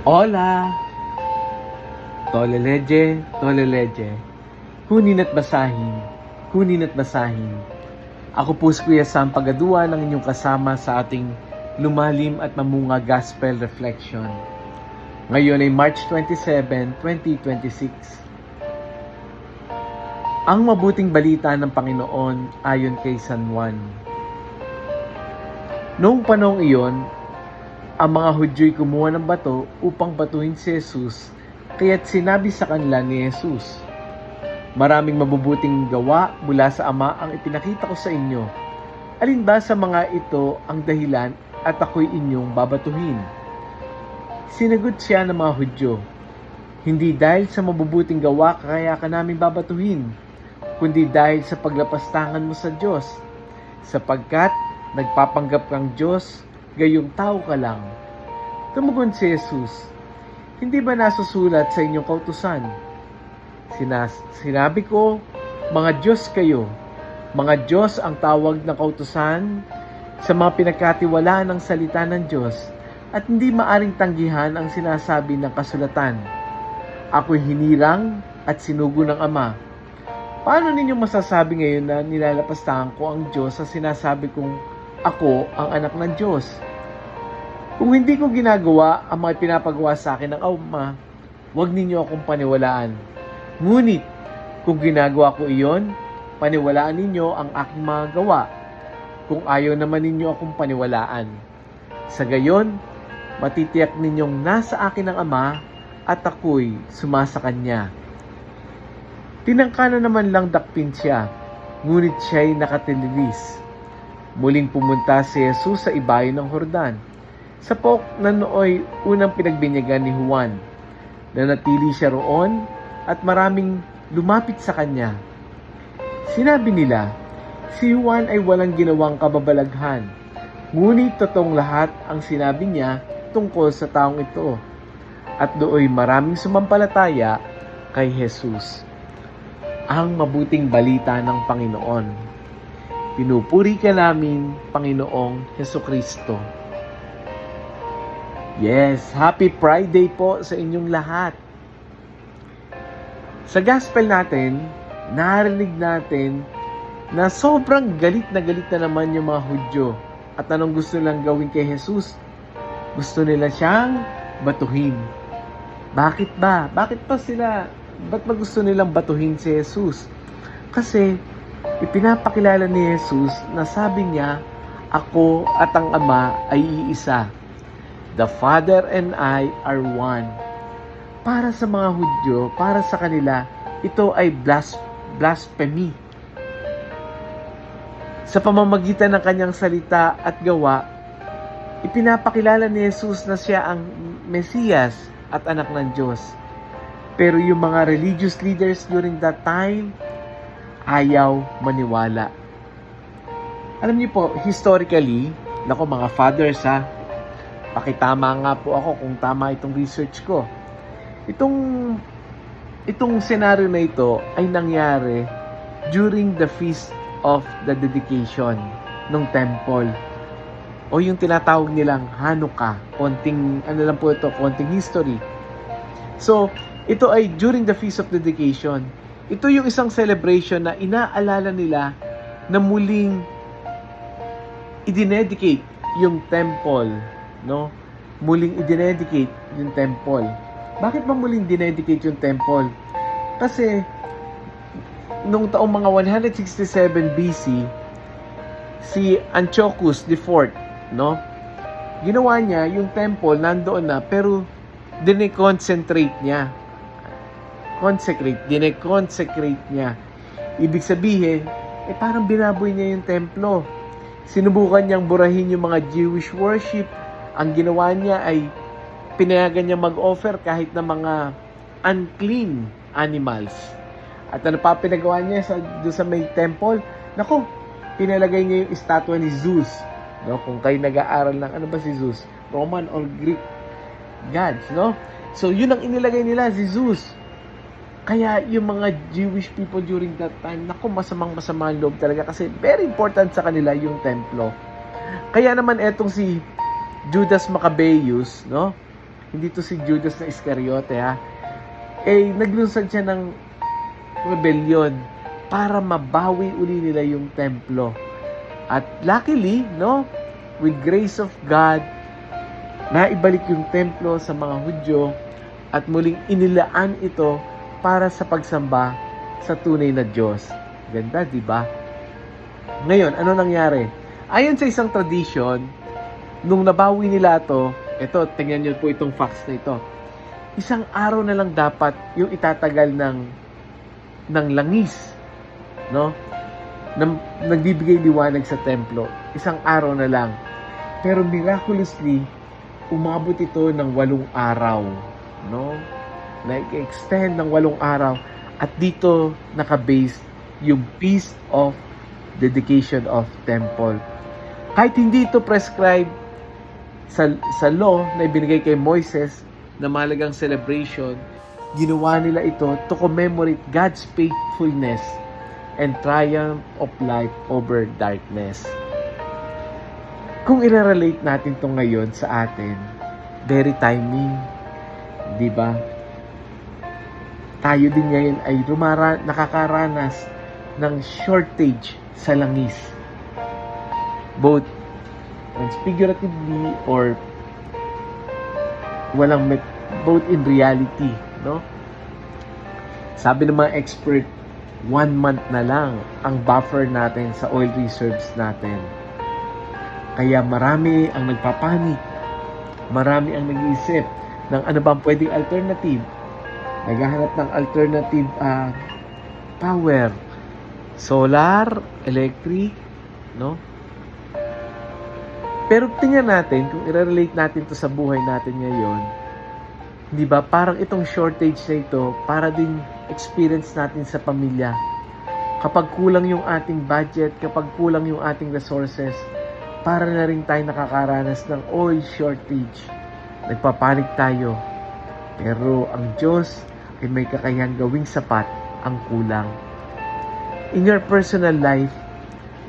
Hola! Toleleje. Kunin at basahin. Ako po si Kuya Sam Pagaduan ng inyong kasama sa ating lumalim at mamunga Gospel Reflection. Ngayon ay March 27, 2026. Ang mabuting balita ng Panginoon ayon kay San Juan. Noong panahong iyon, ang mga Hudyo'y kumuha ng bato upang batuhin si Jesus, kaya't sinabi sa kanila ni Jesus, "Maraming mabubuting gawa mula sa Ama ang ipinakita ko sa inyo. Alin ba sa mga ito ang dahilan at ako'y inyong babatuhin?" Sinagot siya ng mga Hudyo, "Hindi dahil sa mabubuting gawa kaya ka namin babatuhin, kundi dahil sa paglapastangan mo sa Diyos, sapagkat nagpapanggap kang Diyos, gayong tao ka lang." Tumugon si Jesus, "Hindi ba nasusulat sa inyong kautusan? Sinabi ko, mga Diyos kayo. Mga Diyos ang tawag ng kautusan sa mga pinagkatiwalaan ng salita ng Diyos at hindi maaring tanggihan ang sinasabi ng kasulatan. Ako'y hinirang at sinugo ng Ama. Paano ninyo masasabi ngayon na nilalapastangan ko ang Diyos sa sinasabi kong ako ang anak ng Diyos? Kung hindi ko ginagawa ang mga pinapagawa sa akin ng Ama, huwag ninyo akong paniwalaan. Ngunit, kung ginagawa ko iyon, paniwalaan ninyo ang aking mga gawa. Kung ayaw naman ninyo akong paniwalaan, sa gayon, matitiyak ninyong nasa akin ang Ama at ako'y sumasa Kanya." Tinangka na naman lang dakpin siya, ngunit siya'y nakatililis. Muling pumunta si Jesus sa ibayo ng Jordan, sa pook na nooy unang pinagbinyagan ni Juan. Nanatili siya roon at maraming lumapit sa kanya. Sinabi nila, si Juan ay walang ginawang kababalaghan, ngunit totoong lahat ang sinabi niya tungkol sa taong ito. At dooy maraming sumampalataya kay Jesus. Ang mabuting balita ng Panginoon. Pinupuri ka namin, Panginoong Hesukristo. Yes, Happy Friday po sa inyong lahat. Sa gospel natin, narinig natin na sobrang galit na naman yung mga Hudyo. At anong gusto nilang gawin kay Jesus? Gusto nila siyang batuhin. Bakit ba? Ba't ba gusto nilang batuhin si Jesus? Kasi ipinapakilala ni Jesus na sabi niya, "Ako at ang Ama ay iisa. The Father and I are one." Para sa mga Hudyo, para sa kanila, ito ay blasphemy. Sa pamamagitan ng kanyang salita at gawa, ipinapakilala ni Jesus na siya ang Mesiyas at anak ng Diyos. Pero yung mga religious leaders during that time, ayaw maniwala. Alam niyo po, historically, mga fathers pakitama nga po ako kung tama itong research ko. Itong senaryo na ito ay nangyari during the feast of the dedication ng temple. O yung tinatawag nilang Hanukkah. Konting history. So, ito ay during the feast of dedication. Ito yung isang celebration na inaalala nila na muling idinedicate yung temple, no? Muling idinedicate yung temple. Bakit ba muling dinedicate yung temple? Kasi nung taong mga 167 BC, si Antiochus IV, no? Ginawa niya yung temple nandoon na pero dineconcentrate niya. Dineconsecrate niya. Ibig sabihin, parang binaboy niya yung templo. Sinubukan niyang burahin yung mga Jewish worship. Ang ginawa niya ay pinayagan niya mag-offer kahit na mga unclean animals. At ano pa pinagawa niya doon sa may temple? Pinalagay niya yung estatwa ni Zeus. No? Kung kayo nag-aaral ng ano ba si Zeus? Roman or Greek gods, no? So, yun ang inilagay nila, si Zeus. Kaya yung mga Jewish people during that time, masama ang loob talaga kasi very important sa kanila yung templo. Kaya naman etong si Judas Maccabeus, no? hindi to si Judas na Iscariote ha. Naglunsad siya ng rebellion para mabawi uli nila yung templo. At luckily, no, with grace of God, naibalik yung templo sa mga Hudyo at muling inilaan ito para sa pagsamba sa tunay na Diyos. Ganda, di ba? Ngayon, ano nangyari? Ayon sa isang tradition, nung nabawi nila ito, tingnan niyo po itong facts na ito. Isang araw na lang dapat yung itatagal ng langis, no? Nagbibigay liwanag sa templo. Isang araw na lang. Pero miraculously, umabot ito ng 8 araw, no? Nag-extend ng 8 araw. At dito nakabase yung Feast of Dedication of Temple. Kahit hindi ito prescribe sa law na ibinigay kay Moises na mahalagang celebration, ginawa nila ito to commemorate God's faithfulness and triumph of light over darkness. Kung i-relate natin ito ngayon sa atin, very timing, di ba? Tayo din ngayon ay nakakaranas ng shortage sa langis. Both figuratively or both in reality, no? Sabi ng mga expert, 1 month na lang ang buffer natin sa oil reserves natin. Kaya marami ang nagpapanik. Marami ang nag-iisip ng ano bang pwedeng alternative. Naghahanap ng alternative power. Solar, electric, no? Pero tingnan natin, kung i-relate natin to sa buhay natin ngayon, di ba, parang itong shortage na ito, para din experience natin sa pamilya. Kapag kulang yung ating budget, kapag kulang yung ating resources, para na rin tayo nakakaranas ng oil shortage. Nagpapanik tayo. Pero ang Diyos ay may kakayahang gawing sapat ang kulang. In your personal life,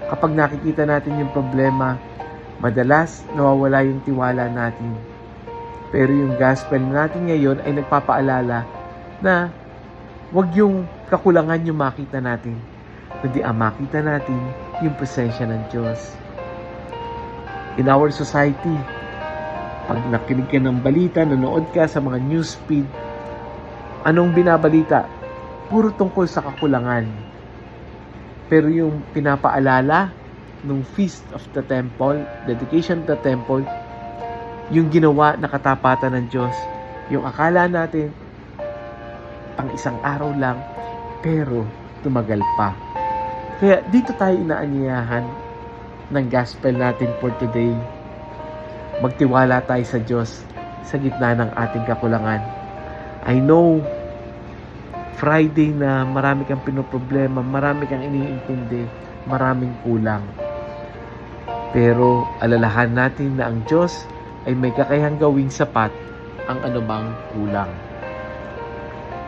kapag nakikita natin yung problema, madalas nawawala yung tiwala natin. Pero yung gospel natin ngayon ay nagpapaalala na wag yung kakulangan yung makita natin, kundi ang makita natin yung presensya ng Diyos. In our society, pag nakinig ka ng balita, nanood ka sa mga news feed, anong binabalita? Puro tungkol sa kakulangan. Pero yung pinapaalala nung Feast of the Temple, Dedication of the Temple, yung ginawa na katapatan ng Diyos, yung akala natin pang isang araw lang, pero tumagal pa. Kaya dito tayo inaanyayahan ng gospel natin for today. Magtiwala tayo sa Diyos sa gitna ng ating kakulangan. I know, Friday na marami kang pinoproblema, marami kang iniintindi, maraming kulang. Pero alalahan natin na ang Diyos ay may kakayahang gawing sapat ang anumang kulang.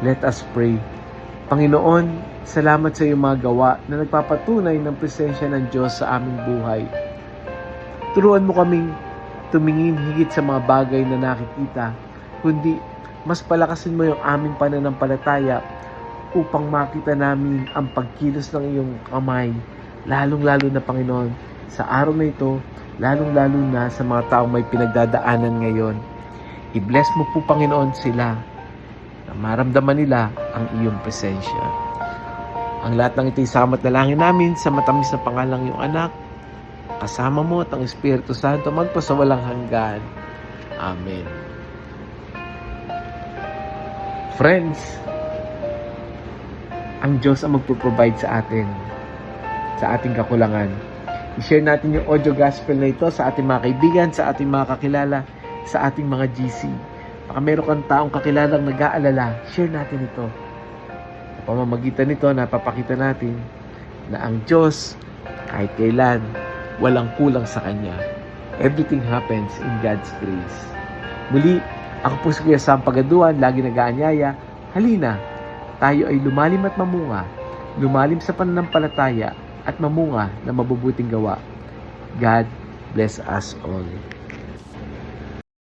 Let us pray. Panginoon, salamat sa iyong mga gawa na nagpapatunay ng presensya ng Diyos sa aming buhay. Turuan mo kaming tumingin higit sa mga bagay na nakikita, kundi mas palakasin mo yung aming pananampalataya upang makita namin ang pagkilos ng iyong kamay, lalong-lalo na Panginoon, sa araw na ito, lalong-lalo na sa mga taong may pinagdadaanan ngayon. I-bless mo po, Panginoon, sila na maramdaman nila ang iyong presensya. Ang lahat ng ito isamat na langin namin sa matamis na pangalang iyong anak, kasama mo at ang Espiritu Santo magpasawalang hanggan. Amen. Friends, ang Diyos ang magpo-provide sa atin, sa ating kakulangan. I-share natin yung audio gospel na ito sa ating mga kaibigan, sa ating mga kakilala, sa ating mga GC. Baka meron kang taong kakilalang nag-aalala, share natin ito. Sa pamamagitan nito, napapakita natin na ang Diyos, kahit kailan, walang kulang sa Kanya. Everything happens in God's grace. Muli, ako po si Kuya Sam Pagaduan, lagi nag-aanyaya. Halina, tayo ay lumalim at mamunga, lumalim sa pananampalataya at mamunga na mabubuting gawa. God bless us all.